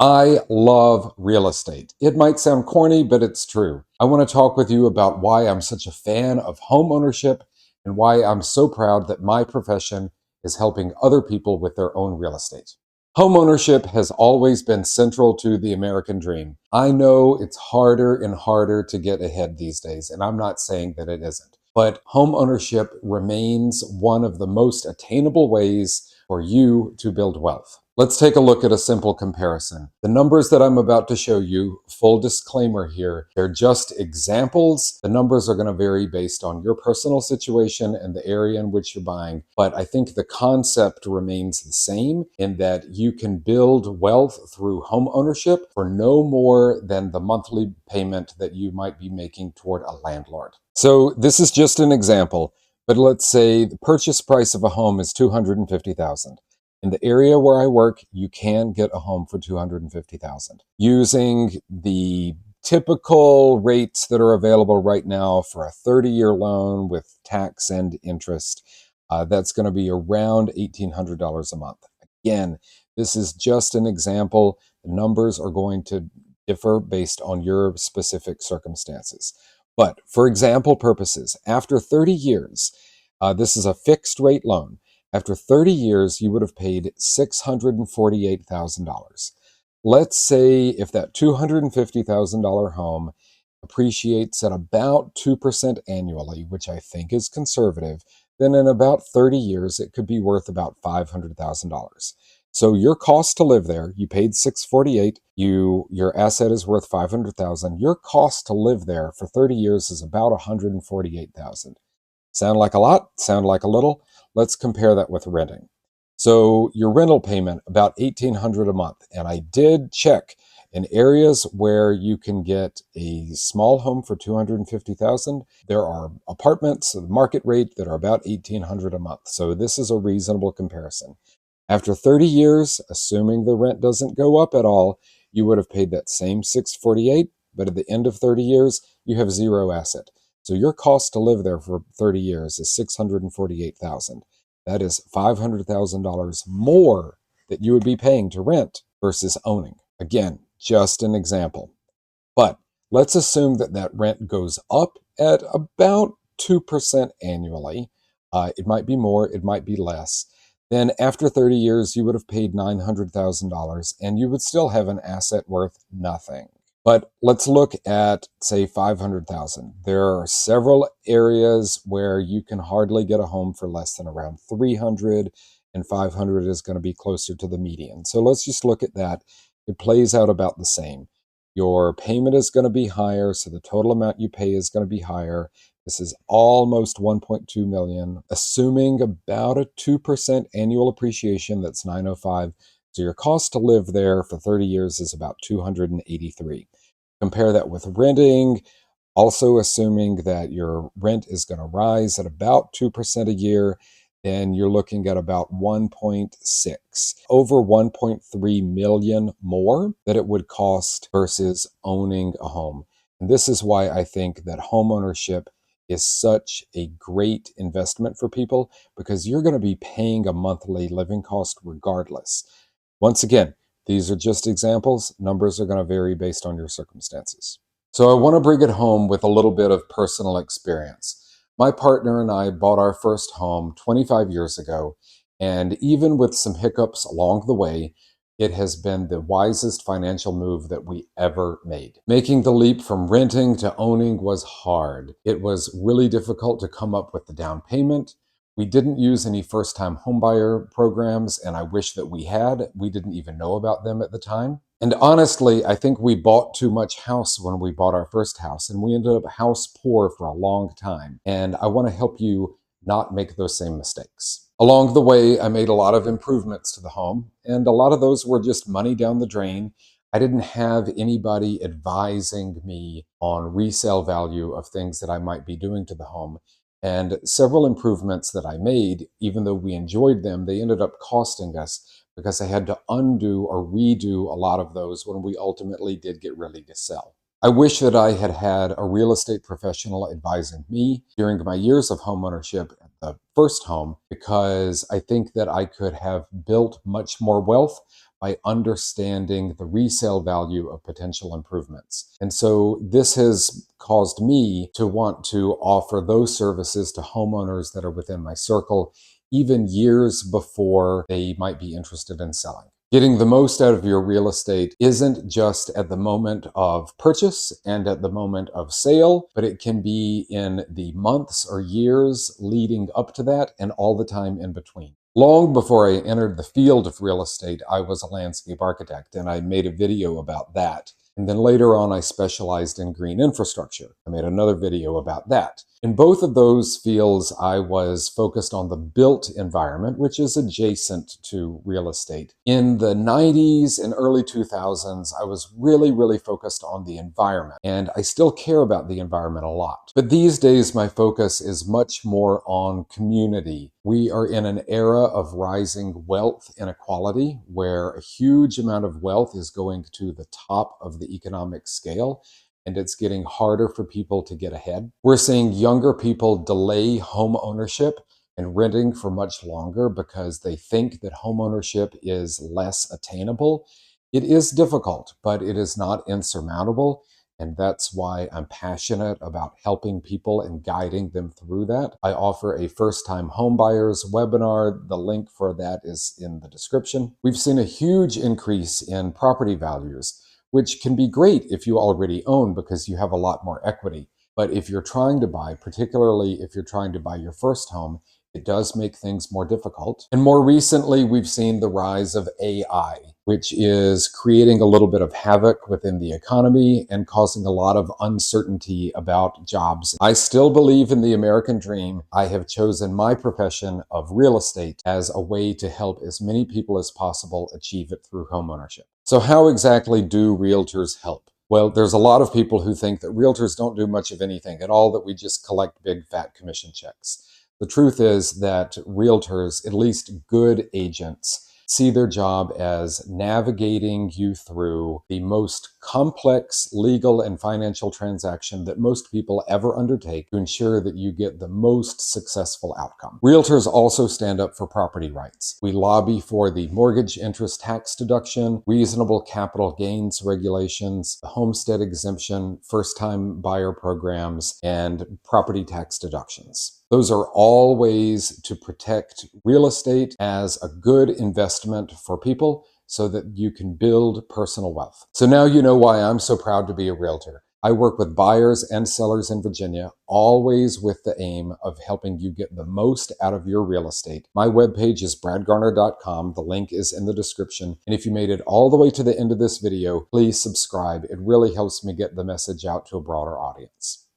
I love real estate. It might sound corny, but it's true. I want to talk with you about why I'm such a fan of home ownership and why I'm so proud that my profession is helping other people with their own real estate. Home ownership has always been central to the American dream. I know it's harder and harder to get ahead these days, and I'm not saying that it isn't. But home ownership remains one of the most attainable ways for you to build wealth. Let's take a look at a simple comparison. The numbers that I'm about to show you, full disclaimer here, they're just examples. The numbers are going to vary based on your personal situation and the area in which you're buying. But I think the concept remains the same in that you can build wealth through home ownership for no more than the monthly payment that you might be making toward a landlord. So this is just an example, but let's say the purchase price of a home is $250,000. In the area where I work, you can get a home for $250,000 using the typical rates that are available right now for a 30-year loan with tax and interest. That's going to be around $1,800 a month. Again, this is just an example. The numbers are going to differ based on your specific circumstances. But for example purposes, after 30 years, this is a fixed rate loan. After 30 years, you would have paid $648,000. Let's say if that $250,000 home appreciates at about 2% annually, which I think is conservative, then in about 30 years, it could be worth about $500,000. So your cost to live there, you paid $648,000, your asset is worth $500,000. Your cost to live there for 30 years is about $148,000. Sound like a lot? Sound like a little? Let's compare that with renting. So your rental payment, about $1,800 a month. And I did check in areas where you can get a small home for $250,000. There are apartments at the market rate that are about $1,800 a month. So this is a reasonable comparison. After 30 years, assuming the rent doesn't go up at all, you would have paid that same $648,000, but at the end of 30 years, you have zero asset. So your cost to live there for 30 years is $648,000. That is $500,000 more that you would be paying to rent versus owning. Again, just an example. But let's assume that that rent goes up at about 2% annually. It might be more, it might be less. Then after 30 years, you would have paid $900,000 and you would still have an asset worth nothing. But let's look at, say, 500,000. There are several areas where you can hardly get a home for less than around 300, and 500 is going to be closer to the median. So let's just look at that. It plays out about the same. Your payment is going to be higher, so the total amount you pay is going to be higher. This is almost 1.2 million, assuming about a 2% annual appreciation. That's 905. So your cost to live there for 30 years is about 283. Compare that with renting, also assuming that your rent is going to rise at about 2% a year, then you're looking at about 1.6, over 1.3 million more that it would cost versus owning a home. And this is why I think that home ownership is such a great investment for people, because you're going to be paying a monthly living cost regardless. Once again, these are just examples. Numbers are going to vary based on your circumstances. So I want to bring it home with a little bit of personal experience. My partner and I bought our first home 25 years ago, and even with some hiccups along the way, it has been the wisest financial move that we ever made. Making the leap from renting to owning was hard. It was really difficult to come up with the down payment. We didn't use any first-time homebuyer programs, and I wish that we had. We didn't even know about them at the time. And honestly, I think we bought too much house when we bought our first house, and we ended up house poor for a long time. And I want to help you not make those same mistakes. Along the way, I made a lot of improvements to the home, and a lot of those were just money down the drain. I didn't have anybody advising me on resale value of things that I might be doing to the home. And several improvements that I made, even though we enjoyed them, they ended up costing us because I had to undo or redo a lot of those when we ultimately did get ready to sell. I wish that I had had a real estate professional advising me during my years of homeownership at the first home, because I think that I could have built much more wealth by understanding the resale value of potential improvements. And so this has caused me to want to offer those services to homeowners that are within my circle, even years before they might be interested in selling. Getting the most out of your real estate isn't just at the moment of purchase and at the moment of sale, but it can be in the months or years leading up to that and all the time in between. Long before I entered the field of real estate, I was a landscape architect, and I made a video about that. And then later on, I specialized in green infrastructure. I made another video about that. In both of those fields, I was focused on the built environment, which is adjacent to real estate. In the 90s and early 2000s, I was really focused on the environment, and I still care about the environment a lot. But these days, my focus is much more on community. We are in an era of rising wealth inequality, where a huge amount of wealth is going to the top of the economic scale, and it's getting harder for people to get ahead. We're seeing younger people delay home ownership and renting for much longer because they think that home ownership is less attainable. It is difficult, but it is not insurmountable. And that's why I'm passionate about helping people and guiding them through that. I offer a first-time homebuyers webinar. The link for that is in the description. We've seen a huge increase in property values, which can be great if you already own because you have a lot more equity. But if you're trying to buy, particularly if you're trying to buy your first home, it does make things more difficult. And more recently, we've seen the rise of AI, which is creating a little bit of havoc within the economy and causing a lot of uncertainty about jobs. I still believe in the American dream. I have chosen my profession of real estate as a way to help as many people as possible achieve it through homeownership. So how exactly do realtors help? Well, there's a lot of people who think that realtors don't do much of anything at all, that we just collect big fat commission checks. The truth is that realtors, at least good agents, see their job as navigating you through the most complex legal and financial transaction that most people ever undertake to ensure that you get the most successful outcome. Realtors also stand up for property rights. We lobby for the mortgage interest tax deduction, reasonable capital gains regulations, the homestead exemption, first-time buyer programs, and property tax deductions. Those are all ways to protect real estate as a good investment for people so that you can build personal wealth. So now you know why I'm so proud to be a realtor. I work with buyers and sellers in Virginia, always with the aim of helping you get the most out of your real estate. My webpage is bradgarner.com. The link is in the description. And if you made it all the way to the end of this video, please subscribe. It really helps me get the message out to a broader audience.